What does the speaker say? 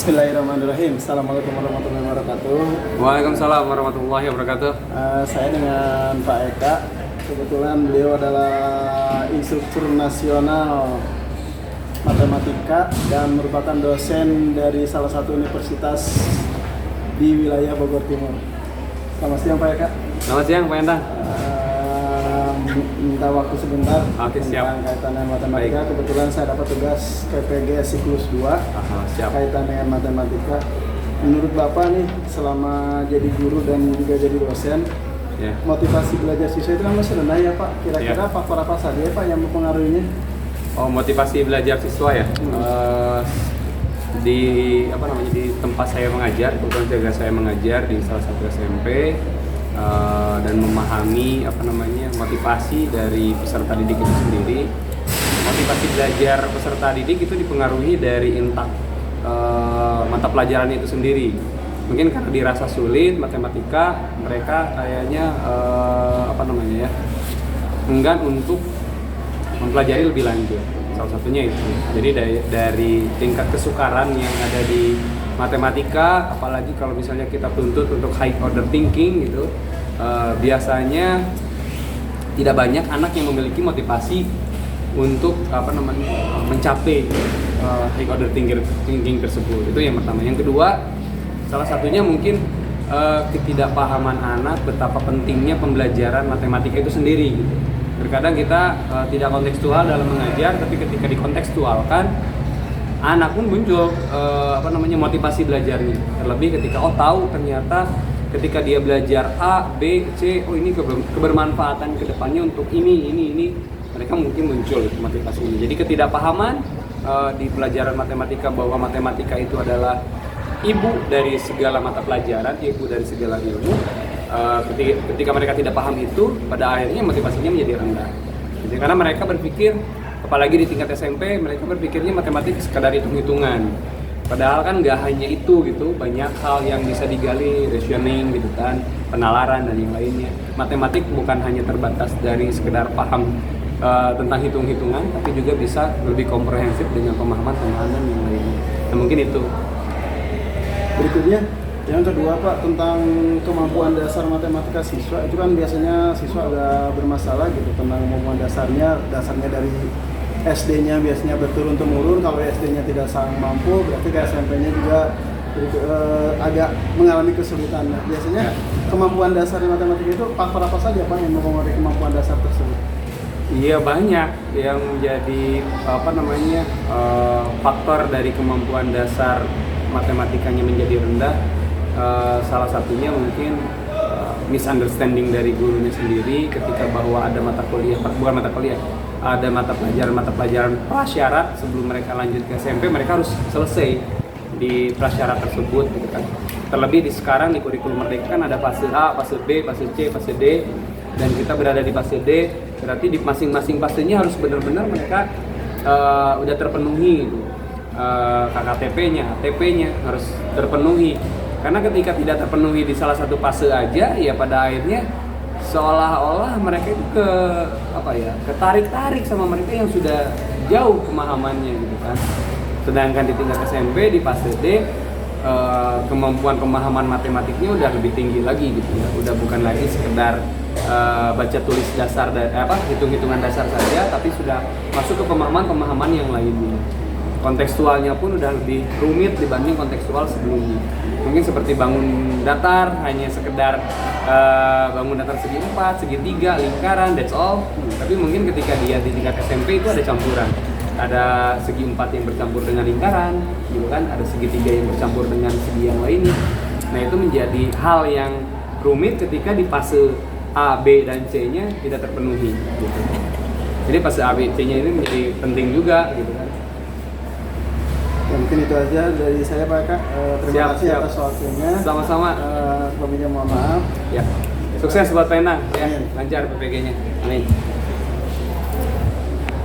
Bismillahirrahmanirrahim. Assalamualaikum warahmatullahi wabarakatuh. Waalaikumsalam warahmatullahi wabarakatuh. Saya dengan Pak Eka. Kebetulan beliau adalah instruktur nasional matematika dan merupakan dosen dari salah satu universitas di wilayah Bogor Timur. Selamat siang Pak Eka. Selamat siang Pak Endang. Minta waktu sebentar. Oke, siap. Tentang kaitan dengan matematika. Baik. Kebetulan saya dapat tugas PPG siklus 2 Siap. kaitan dengan matematika. Menurut Bapak nih, selama jadi guru dan juga jadi dosen, Ya. motivasi belajar siswa itu kan masih rendah ya Pak. Kira-kira Ya. faktor apa saja Pak yang mempengaruhinya? Oh, motivasi belajar siswa ya. Di di tempat saya mengajar, kebetulan juga saya mengajar di salah satu SMP dan memahami motivasi dari peserta didik itu sendiri. Motivasi belajar peserta didik itu dipengaruhi dari intak mata pelajaran itu sendiri. Mungkin karena dirasa sulit matematika, mereka kayaknya enggan untuk mempelajari lebih lanjut. Salah satunya itu. Jadi dari tingkat kesukaran yang ada di matematika, apalagi kalau misalnya kita tuntut untuk high order thinking gitu, biasanya tidak banyak anak yang memiliki motivasi untuk mencapai high order thinking tersebut. Itu yang pertama. Yang kedua, salah satunya mungkin ketidakpahaman anak betapa pentingnya pembelajaran matematika itu sendiri gitu. Terkadang kita tidak kontekstual dalam mengajar, tapi ketika dikontekstualkan anak pun muncul motivasi belajarnya. Terlebih ketika tahu ternyata ketika dia belajar A, B, C, ini kebermanfaatan kedepannya untuk ini, mereka mungkin muncul motivasinya. Jadi ketidakpahaman di pelajaran matematika bahwa matematika itu adalah ibu dari segala mata pelajaran, ibu dari segala ilmu. Ketika mereka tidak paham itu, pada akhirnya motivasinya menjadi rendah. Jadi, karena mereka berpikir, apalagi di tingkat SMP, mereka berpikirnya matematik sekadar hitung-hitungan. Padahal kan nggak hanya itu gitu, banyak hal yang bisa digali, reasoning gitu kan, penalaran dan yang lainnya. Matematik bukan hanya terbatas dari sekedar paham tentang hitung-hitungan, tapi juga bisa lebih komprehensif dengan pemahaman-pemahaman yang lainnya. Nah, mungkin itu. Berikutnya, yang kedua Pak, tentang kemampuan dasar matematika siswa. Itu kan biasanya siswa agak bermasalah gitu tentang kemampuan dasarnya dari SD-nya biasanya berturun-temurun. Kalau SD-nya tidak sangat mampu, berarti ke SMP-nya juga agak mengalami kesulitan. Nah, biasanya kemampuan dasar matematika itu faktor apa saja Pak yang mempengaruhi kemampuan dasar tersebut? Iya, banyak yang menjadi faktor dari kemampuan dasar matematikanya menjadi rendah. Salah satunya mungkin misunderstanding dari gurunya sendiri ketika bahwa ada ada mata pelajaran prasyarat sebelum mereka lanjut ke SMP, mereka harus selesai di prasyarat tersebut gitu kan. Terlebih sekarang di kurikulum Merdeka kan ada fase A, fase B, fase C, fase D, dan kita berada di fase D. Berarti di masing-masing fasenya harus benar-benar mereka udah terpenuhi gitu. KKTP-nya, ATP-nya harus terpenuhi. Karena ketika tidak terpenuhi di salah satu fase aja, ya pada akhirnya seolah-olah mereka itu ketarik-tarik sama mereka yang sudah jauh pemahamannya gitu kan. Sedangkan di tingkat SMP di fase D, kemampuan pemahaman matematiknya udah lebih tinggi lagi gitu ya. Udah bukan lagi sekedar baca tulis dasar hitung-hitungan dasar saja, tapi sudah masuk ke pemahaman-pemahaman yang lainnya. Kontekstualnya pun udah lebih rumit dibanding kontekstual sebelumnya. Mungkin seperti bangun datar, hanya sekedar bangun datar segi 4, segi 3, lingkaran, that's all. Tapi mungkin ketika dia di tingkat SMP itu ada campuran. Ada segi 4 yang bercampur dengan lingkaran, gitu kan? Ada segi 3 yang bercampur dengan segi yang lainnya. Nah, itu menjadi hal yang rumit ketika di fase A, B, dan C-nya tidak terpenuhi gitu. Jadi fase A, B, C-nya ini menjadi penting juga gitu kan. Ya, mungkin itu aja dari saya Pak Eka. Terima kasih atas waktunya. Sama-sama. Sebelumnya mohon maaf. Ya. Sukses buat Pak Endang ya. Lancar PPG-nya. Amin.